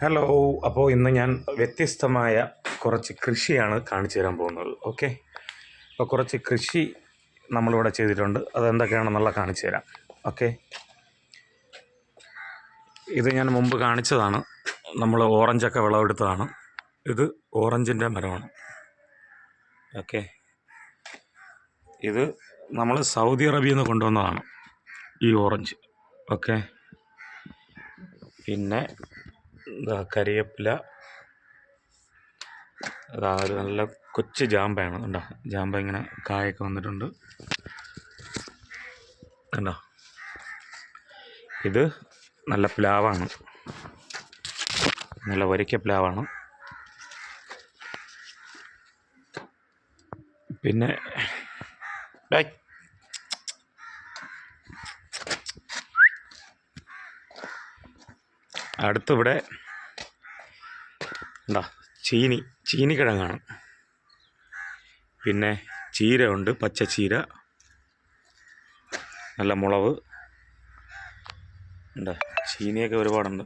Hello. അപ്പോൾ ഇന്ന് ഞാൻ വ്യത്യസ്തമായ കുറച്ച് കൃഷിയാണ് കാണിച്ചു തരാൻ പോകുന്നത്. ഓക്കെ, അപ്പോൾ കുറച്ച് കൃഷി നമ്മളിവിടെ ചെയ്തിട്ടുണ്ട്. അതെന്തൊക്കെയാണെന്നുള്ള കാണിച്ചു തരാം. ഓക്കെ, ഇത് ഞാൻ മുമ്പ് കാണിച്ചതാണ്. നമ്മൾ ഓറഞ്ചൊക്കെ വിളവെടുത്തതാണ്. ഇത് ഓറഞ്ചിൻ്റെ മരമാണ്. ഓക്കെ, ഇത് നമ്മൾ സൗദി അറേബ്യയിൽ നിന്ന് കൊണ്ടുവന്നതാണ് ഈ ഓറഞ്ച്. ഓക്കെ, പിന്നെ കരിയേപ്പില, ഒരു നല്ല കൊച്ചു ജാമ്പയാണ്. കണ്ടോ, ജാമ്പ ഇങ്ങനെ കായൊക്കെ വന്നിട്ടുണ്ട്. കണ്ടോ, ഇത് നല്ല പ്ലാവാണ്, നല്ല വരിക്ക പ്ലാവാണ്. പിന്നെ അടുത്തിവിടെ എന്താ ചീനിക്കിഴങ്ങാണ്. പിന്നെ ചീര ഉണ്ട്, പച്ച ചീര, നല്ല മുളക് ഉണ്ട്, ചീനിയൊക്കെ ഒരുപാടുണ്ട്.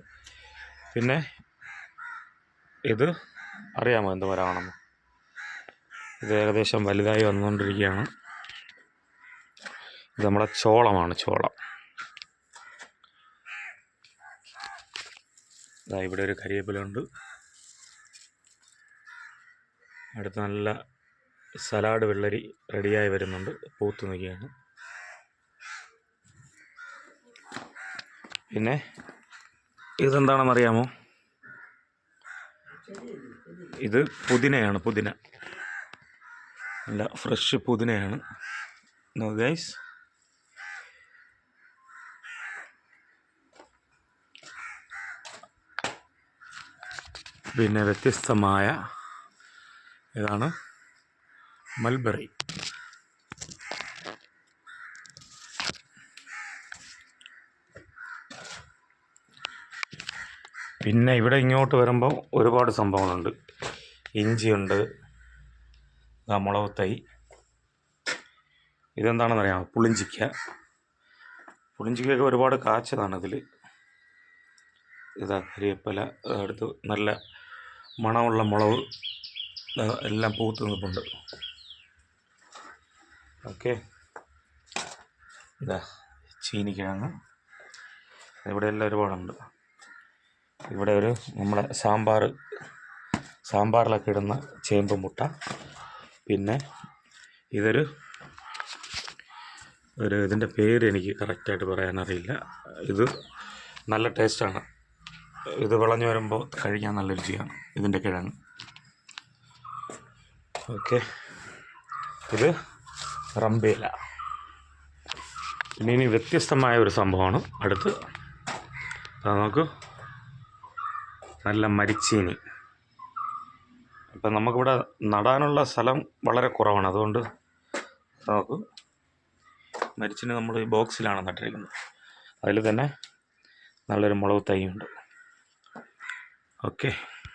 പിന്നെ ഇത് അറിയാമോ എന്ത് മരമാണെന്ന്? ഇത് ഏകദേശം വലുതായി വന്നുകൊണ്ടിരിക്കുകയാണ്. ഇത് നമ്മുടെ ചോളമാണ്, ചോളം. ഇവിടെ ഒരു കരിവേപ്പിലുണ്ട്. അടുത്ത് നല്ല സലാഡ് വെള്ളരി റെഡിയായി വരുന്നുണ്ട്, പൂത്ത് നിൽക്കുകയാണ്. പിന്നെ ഇതെന്താണെന്നറിയാമോ? ഇത് പുതിനയാണ്, പുതിന. നല്ല ഫ്രഷ് പുതിനയാണ്. നോ ഗൈസ്, പിന്നെ വ്യത്യസ്തമായ ഇതാണ് മൽബറി. പിന്നെ ഇവിടെ ഇങ്ങോട്ട് വരുമ്പോൾ ഒരുപാട് സംഭവങ്ങളുണ്ട്. ഇഞ്ചിയുണ്ട്, മുളക് തൈ. ഇതെന്താണെന്നറിയാമോ? പുളിഞ്ചിക്ക. പുളിഞ്ചിക്കൊക്കെ ഒരുപാട് കാച്ചതാണ് ഇതിൽ. ഇതാ കരിവേപ്പില, അടുത്ത് നല്ല മണമുള്ള മുളക്, എല്ലാം പൂത്ത് നിൽപ്പുണ്ട്. ഓക്കെ, ഇതാ ചീനിക്കിഴങ്ങ്. ഇവിടെ എല്ലാം ഒരുപാടുണ്ട്. ഇവിടെ ഒരു നമ്മുടെ സാമ്പാറിലൊക്കെ ഇടുന്ന ചേമ്പ് മുട്ട. പിന്നെ ഇതൊരു ഇതിൻ്റെ പേര് എനിക്ക് കറക്റ്റായിട്ട് പറയാനറിയില്ല. ഇത് നല്ല ടേസ്റ്റാണ്. ഇത് വിളഞ്ഞു വരുമ്പോൾ കഴിക്കാൻ നല്ല രുചിയാണ് ഇതിൻ്റെ കിഴങ്ങ്. ഓക്കെ, ഇത് റംബേല. പിന്നെ ഇനി വ്യത്യസ്തമായ ഒരു സംഭവമാണ് അടുത്ത്. നോക്കൂ, നല്ല മരിച്ചീനി. അപ്പം നമുക്കിവിടെ നടാനുള്ള സ്ഥലം വളരെ കുറവാണ്. അതുകൊണ്ട് നമുക്ക് മരിച്ചീനി നമ്മൾ ഈ ബോക്സിലാണ് നട്ടിരിക്കുന്നത്. അതിൽ തന്നെ നല്ലൊരു മുളക് തൈയുണ്ട്. ഓക്കെ.